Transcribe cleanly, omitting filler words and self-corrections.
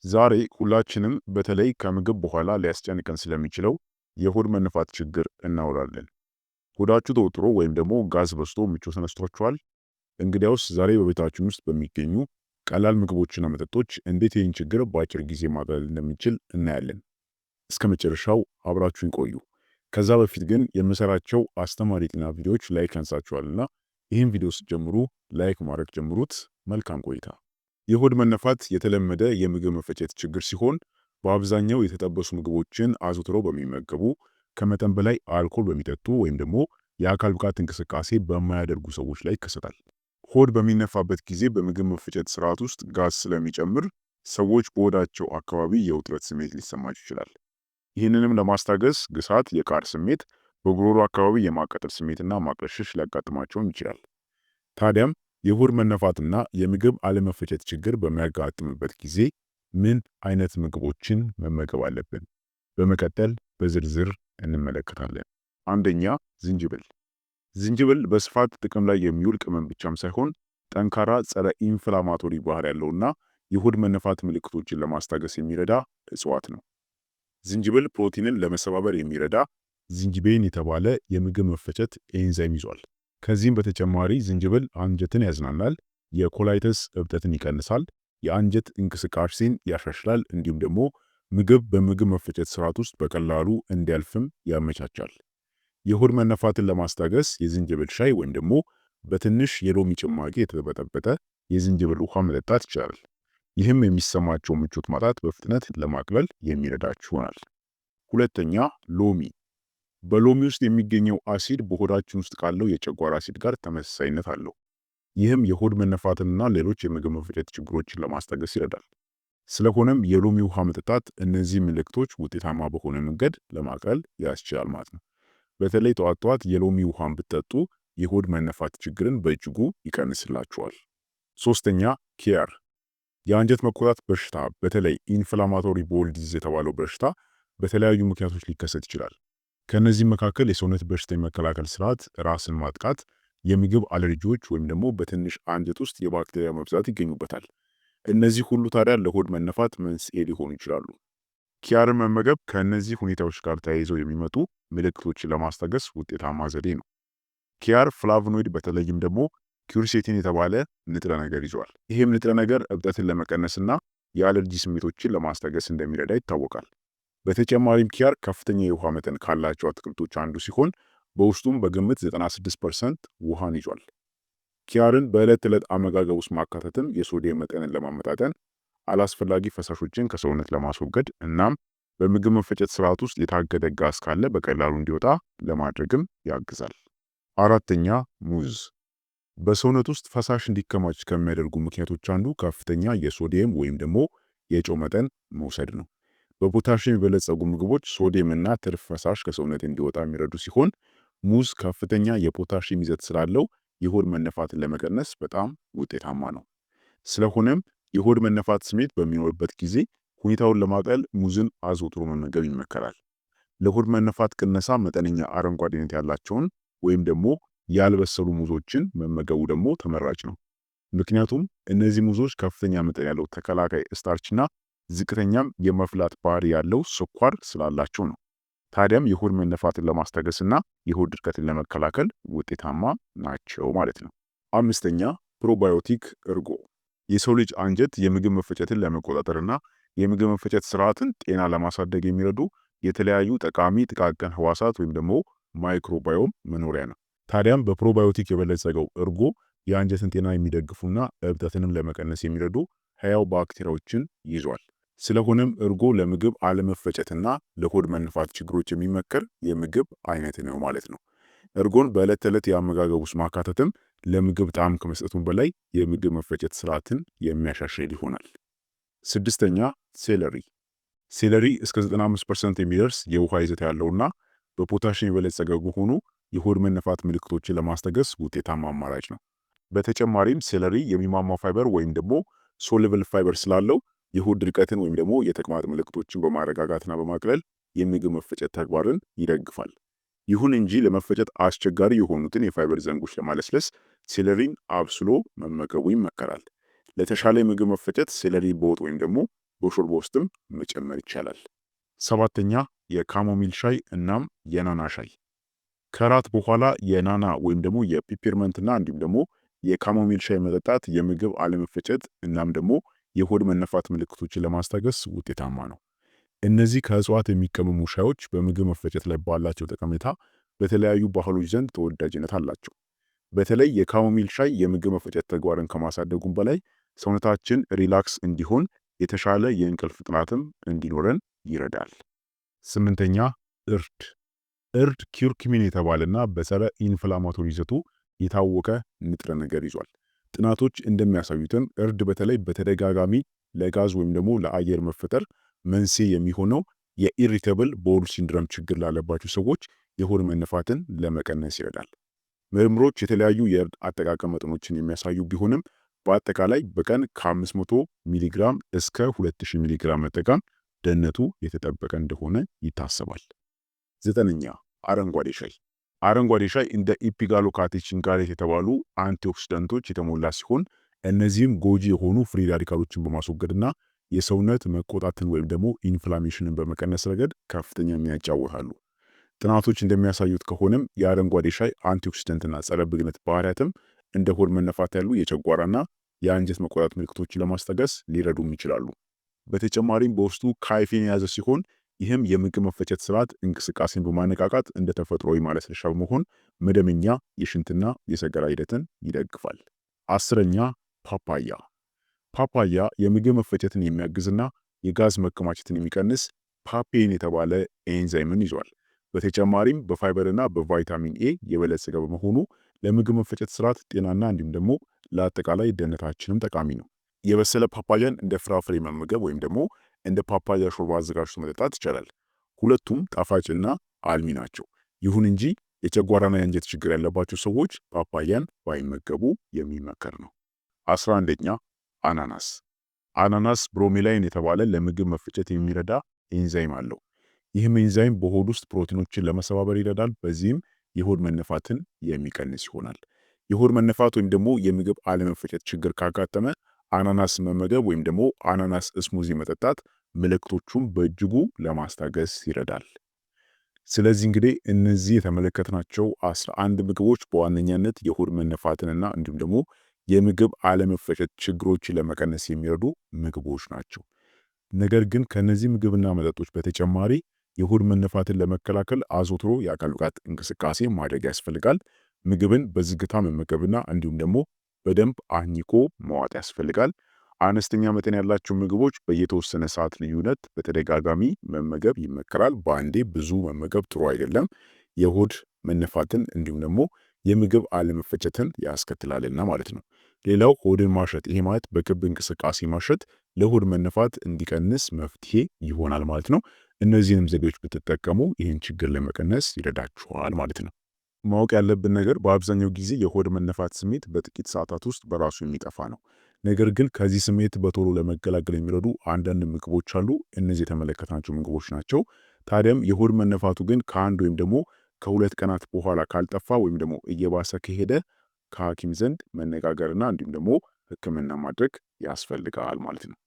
ዛሬ ሁላችንም በተለይ ከምግብ በኋላ ሊያስጨንቀን ስለሚችለው የሆድ መነፋት ችግር እናወራለን። ሆዳችሁ ተወጥሮ ወይም ደግሞ ጋዝ በዝቶ ምቾት ነስቷችኋል? እንግዲያውስ ዛሬ በቤታችን ውስጥ በሚገኙ ቀላል ምግቦችና መጠጦች እንዴት ይህን ችግር በአጭር ጊዜ ማቅለል እንደምንችል እናያለን። እስከ መጨረሻው አብራችሁን ቆዩ። ከዛ በፊት ግን የምሰራቸው አስተማሪ ጤና ቪዲዮዎች ላይክ ያንሳችኋልና ይህን ቪዲዮ ስትጀምሩ ላይክ ማድረግ ጀምሩት። መልካም ቆይታ። የሆድ መነፋት የተለመደ የምግብ መፈጨት ችግር ሲሆን በአብዛኛው የተጠበሱ ምግቦችን አዘውትረው በሚመገቡ፣ ከመጠን በላይ አልኮል በሚጠጡ ወይም ደግሞ የአካል ብቃት እንቅስቃሴ በማያደርጉ ሰዎች ላይ ይከሰታል። ሆድ በሚነፋበት ጊዜ በምግብ መፈጨት ስርዓት ውስጥ ጋዝ ስለሚጨምር ሰዎች በሆዳቸው አካባቢ የውጥረት ስሜት ሊሰማቸው ይችላል። ይህንንም ለማስታገስ ግሳት፣ የቃር ስሜት፣ በጉሮሮ አካባቢ የማቃጠል ስሜትና ማቅለሽለሽ ሊያጋጥማቸውም ይችላል። ታዲያም የሆድ መነፋትና የምግብ አለመፈጨት ችግር በሚያጋጥምበት ጊዜ ምን አይነት ምግቦችን መመገብ አለብን? በመቀጠል በዝርዝር እንመለከታለን። አንደኛ፣ ዝንጅብል። ዝንጅብል በስፋት ጥቅም ላይ የሚውል ቅመም ብቻም ሳይሆን ጠንካራ ጸረ ኢንፍላማቶሪ ባህሪ ያለውና የሆድ መነፋት ምልክቶችን ለማስታገስ የሚረዳ እጽዋት ነው። ዝንጅብል ፕሮቲንን ለመሰባበር የሚረዳ ዝንጅቤን የተባለ የምግብ መፈጨት ኤንዛይም ይዟል። ከዚህም በተጨማሪ ዝንጅብል አንጀትን ያዝናናል፣ የኮላይተስ እብጠትን ይቀንሳል፣ የአንጀት እንቅስቃሴን ያሻሽላል፣ እንዲሁም ደግሞ ምግብ በምግብ መፈጨት ስርዓት ውስጥ በቀላሉ እንዲያልፍም ያመቻቻል። የሆድ መነፋትን ለማስታገስ የዝንጅብል ሻይ ወይም ደግሞ በትንሽ የሎሚ ጭማቂ የተበጠበጠ የዝንጅብል ውሃ መጠጣት ይቻላል። ይህም የሚሰማቸው ምቾት ማጣት በፍጥነት ለማቅለል የሚረዳችሁ ይሆናል። ሁለተኛ፣ ሎሚ። በሎሚ ውስጥ የሚገኘው አሲድ በሆዳችን ውስጥ ካለው የጨጓራ አሲድ ጋር ተመሳሳይነት አለው። ይህም የሆድ መነፋትንና ሌሎች የምግብ መፈጨት ችግሮችን ለማስታገስ ይረዳል። ስለሆነም የሎሚ ውሃ መጠጣት እነዚህ ምልክቶች ውጤታማ በሆነ መንገድ ለማቅለል ያስችላል ማለት ነው። በተለይ ጠዋት ጠዋት የሎሚ ውሃን ብትጠጡ የሆድ መነፋት ችግርን በእጅጉ ይቀንስላችኋል። ሶስተኛ፣ ኪያር። የአንጀት መቆጣት በሽታ በተለይ ኢንፍላማቶሪ ቦል ዲዚዝ የተባለው በሽታ በተለያዩ ምክንያቶች ሊከሰት ይችላል። ከነዚህም መካከል የሰውነት በሽታ የመከላከል ስርዓት ራስን ማጥቃት፣ የምግብ አለርጂዎች ወይም ደግሞ በትንሽ አንጀት ውስጥ የባክቴሪያ መብዛት ይገኙበታል። እነዚህ ሁሉ ታዲያ ለሆድ መነፋት መንስኤ ሊሆኑ ይችላሉ። ኪያርን መመገብ ከእነዚህ ሁኔታዎች ጋር ተያይዘው የሚመጡ ምልክቶችን ለማስታገስ ውጤታማ ዘዴ ነው። ኪያር ፍላቮኖይድ በተለይም ደግሞ ኪርሴቲን የተባለ ንጥረ ነገር ይዟል። ይህም ንጥረ ነገር እብጠትን ለመቀነስና የአለርጂ ስሜቶችን ለማስታገስ እንደሚረዳ ይታወቃል። በተጨማሪም ኪያር ከፍተኛ የውሃ መጠን ካላቸው አትክልቶች አንዱ ሲሆን በውስጡም በግምት 96% ውሃን ይዟል። ኪያርን በዕለት ተዕለት አመጋገብ ውስጥ ማካተትም የሶዲየም መጠንን ለማመጣጠን፣ አላስፈላጊ ፈሳሾችን ከሰውነት ለማስወገድ እናም በምግብ መፈጨት ስርዓት ውስጥ የታገደ ጋዝ ካለ በቀላሉ እንዲወጣ ለማድረግም ያግዛል። አራተኛ፣ ሙዝ። በሰውነት ውስጥ ፈሳሽ እንዲከማች ከሚያደርጉ ምክንያቶች አንዱ ከፍተኛ የሶዲየም ወይም ደግሞ የጨው መጠን መውሰድ ነው። በፖታሽየም የበለጸጉ ምግቦች ሶዲየም እና ትርፍ ፈሳሽ ከሰውነት እንዲወጣ የሚረዱ ሲሆን ሙዝ ከፍተኛ የፖታሽየም ይዘት ስላለው የሆድ መነፋትን ለመቀነስ በጣም ውጤታማ ነው። ስለሆነም የሆድ መነፋት ስሜት በሚኖርበት ጊዜ ሁኔታውን ለማቅለል ሙዝን አዘውትሮ መመገብ ይመከራል። ለሆድ መነፋት ቅነሳ መጠነኛ አረንጓዴነት ያላቸውን ወይም ደግሞ ያልበሰሉ ሙዞችን መመገቡ ደግሞ ተመራጭ ነው። ምክንያቱም እነዚህ ሙዞች ከፍተኛ መጠን ያለው ተከላካይ ስታርችና ዝቅተኛም የመፍላት ባህሪ ያለው ስኳር ስላላቸው ነው። ታዲያም የሆድ መነፋትን ለማስታገስና የሆድ ድርቀትን ለመከላከል ውጤታማ ናቸው ማለት ነው። አምስተኛ፣ ፕሮባዮቲክ እርጎ። የሰው ልጅ አንጀት የምግብ መፈጨትን ለመቆጣጠርና የምግብ መፈጨት ስርዓትን ጤና ለማሳደግ የሚረዱ የተለያዩ ጠቃሚ ጥቃቅን ህዋሳት ወይም ደግሞ ማይክሮባዮም መኖሪያ ነው። ታዲያም በፕሮባዮቲክ የበለጸገው እርጎ የአንጀትን ጤና የሚደግፉና እብጠትንም ለመቀነስ የሚረዱ ህያው ባክቴሪያዎችን ይዟል። ስለሆነም እርጎ ለምግብ አለመፈጨትና ለሆድ መነፋት ችግሮች የሚመከር የምግብ አይነት ነው ማለት ነው። እርጎን በዕለት ተዕለት የአመጋገብ ውስጥ ማካተትም ለምግብ ጣዕም ከመስጠቱም በላይ የምግብ መፈጨት ስርዓትን የሚያሻሽል ይሆናል። ስድስተኛ፣ ሴለሪ። ሴለሪ እስከ 95% የሚደርስ የውሃ ይዘት ያለውና በፖታሽየም የበለጸገ ሆኖ የሆድ መነፋት ምልክቶችን ለማስታገስ ውጤታማ አማራጭ ነው። በተጨማሪም ሴለሪ የሚሟሟ ፋይበር ወይም ደግሞ ሶሉብል ፋይበር ስላለው የሆድ ድርቀትን ወይም ደግሞ የተቅማጥ ምልክቶችን በማረጋጋትና በማቅለል የምግብ መፈጨት ተግባርን ይደግፋል። ይሁን እንጂ ለመፈጨት አስቸጋሪ የሆኑትን የፋይበር ዘንጎች ለማለስለስ ሴለሪን አብስሎ መመገቡ ይመከራል። ለተሻለ የምግብ መፈጨት ሴለሪ በወጥ ወይም ደግሞ በሾርባ ውስጥም መጨመር ይቻላል። ሰባተኛ የካሞሚል ሻይ እናም የናና ሻይ። ከራት በኋላ የናና ወይም ደግሞ የፒፐርመንትና እንዲሁም ደግሞ የካሞሚል ሻይ መጠጣት የምግብ አለመፈጨት እናም ደግሞ የሆድ መነፋት ምልክቶችን ለማስታገስ ውጤታማ ነው። እነዚህ ከእጽዋት የሚቀመሙ ሻዮች በምግብ መፈጨት ላይ ባላቸው ጠቀሜታ በተለያዩ ባህሎች ዘንድ ተወዳጅነት አላቸው። በተለይ የካሞሚል ሻይ የምግብ መፈጨት ተግባርን ከማሳደጉም በላይ ሰውነታችን ሪላክስ እንዲሆን የተሻለ የእንቅልፍ ጥናትም እንዲኖረን ይረዳል። ስምንተኛ እርድ። እርድ ኪርኩሚን የተባለና በጸረ ኢንፍላማቶሪ ይዘቱ የታወቀ ንጥረ ነገር ይዟል። ጥናቶች እንደሚያሳዩትም እርድ በተለይ በተደጋጋሚ ለጋዝ ወይም ደግሞ ለአየር መፈጠር መንስኤ የሚሆነው የኢሪቴብል ቦውል ሲንድረም ችግር ላለባቸው ሰዎች የሆድ መነፋትን ለመቀነስ ይረዳል። ምርምሮች የተለያዩ የእርድ አጠቃቀም መጠኖችን የሚያሳዩ ቢሆንም በአጠቃላይ በቀን ከ500 ሚሊግራም እስከ 2000 ሚሊግራም መጠቀም ደህንነቱ የተጠበቀ እንደሆነ ይታሰባል። ዘጠነኛ አረንጓዴ ሻይ። አረንጓዴ ሻይ እንደ ኢፒጋሎካቴቺን ጋር የተባሉ አንቲኦክሲዳንቶች የተሞላ ሲሆን እነዚህም ጎጂ የሆኑ ፍሪ ራዲካሎችን በማስወገድና የሰውነት መቆጣትን ወይም ደግሞ ኢንፍላሜሽንን በመቀነስ ረገድ ከፍተኛ ሚና ይጫወታሉ። ጥናቶች እንደሚያሳዩት ከሆነም የአረንጓዴ ሻይ አንቲኦክሲደንትና ጸረ ብግነት ባህሪያትም እንደ ሆድ መነፋት ያሉ የጨጓራና የአንጀት መቆጣት ምልክቶችን ለማስታገስ ሊረዱም ይችላሉ። በተጨማሪም በውስጡ ካይፌን የያዘ ሲሆን ይህም የምግብ መፈጨት ስርዓት እንቅስቃሴን በማነቃቃት እንደ ተፈጥሯዊ ማለስለሻ በመሆን መደበኛ የሽንትና የሰገራ ሂደትን ይደግፋል። አስረኛ ፓፓያ። ፓፓያ የምግብ መፈጨትን የሚያግዝና የጋዝ መከማቸትን የሚቀንስ ፓፔን የተባለ ኤንዛይምን ይዟል። በተጨማሪም በፋይበርና በቫይታሚን ኤ የበለጸገ በመሆኑ ለምግብ መፈጨት ስርዓት ጤናና እንዲሁም ደግሞ ለአጠቃላይ ደህንነታችንም ጠቃሚ ነው። የበሰለ ፓፓያን እንደ ፍራፍሬ መመገብ ወይም ደግሞ እንደ ፓፓያ ሾርባ አዘጋጅቶ መጠጣት ይቻላል። ሁለቱም ጣፋጭና አልሚ ናቸው። ይሁን እንጂ የጨጓራና የአንጀት ችግር ያለባቸው ሰዎች ፓፓያን ባይመገቡ የሚመከር ነው። 11ኛ አናናስ። አናናስ ብሮሜላይን የተባለ ለምግብ መፈጨት የሚረዳ ኤንዛይም አለው። ይህም ኤንዛይም በሆድ ውስጥ ፕሮቲኖችን ለመሰባበር ይረዳል። በዚህም የሆድ መነፋትን የሚቀንስ ይሆናል። የሆድ መነፋት ወይም ደግሞ የምግብ አለመፈጨት ችግር ካጋጠመ አናናስ መመገብ ወይም ደግሞ አናናስ ስሙዚ መጠጣት ምልክቶቹን በእጅጉ ለማስታገስ ይረዳል። ስለዚህ እንግዲህ እነዚህ የተመለከትናቸው 11 ምግቦች በዋነኛነት የሆድ መነፋትንና እንዲሁም ደግሞ የምግብ አለመፈጨት ችግሮችን ለመቀነስ የሚረዱ ምግቦች ናቸው። ነገር ግን ከነዚህ ምግብና መጠጦች በተጨማሪ የሆድ መነፋትን ለመከላከል አዘውትሮ የአካል ብቃት እንቅስቃሴ ማድረግ ያስፈልጋል። ምግብን በዝግታ መመገብና እንዲሁም ደግሞ በደንብ አኝኮ መዋጥ ያስፈልጋል። አነስተኛ መጠን ያላቸው ምግቦች በየተወሰነ ሰዓት ልዩነት በተደጋጋሚ መመገብ ይመከራል። በአንዴ ብዙ መመገብ ጥሩ አይደለም። የሆድ መነፋትን እንዲሁም ደግሞ የምግብ አለመፈጨትን ያስከትላልና ማለት ነው። ሌላው ሆድን ማሸት፣ ይሄ ማለት በክብ እንቅስቃሴ ማሸት ለሆድ መነፋት እንዲቀንስ መፍትሄ ይሆናል ማለት ነው። እነዚህንም ዘዴዎች ብትጠቀሙ ይህን ችግር ለመቀነስ ይረዳችኋል ማለት ነው። ማወቅ ያለብን ነገር በአብዛኛው ጊዜ የሆድ መነፋት ስሜት በጥቂት ሰዓታት ውስጥ በራሱ የሚጠፋ ነው። ነገር ግን ከዚህ ስሜት በቶሎ ለመገላገል የሚረዱ አንዳንድ ምግቦች አሉ። እነዚህ የተመለከትናቸው ምግቦች ናቸው። ታዲያም የሆድ መነፋቱ ግን ከአንድ ወይም ደግሞ ከ2 ቀናት በኋላ ካልጠፋ ወይም ደግሞ እየባሰ ከሄደ ከሐኪም ዘንድ መነጋገርና እንዲሁም ደግሞ ሕክምና ማድረግ ያስፈልጋል ማለት ነው።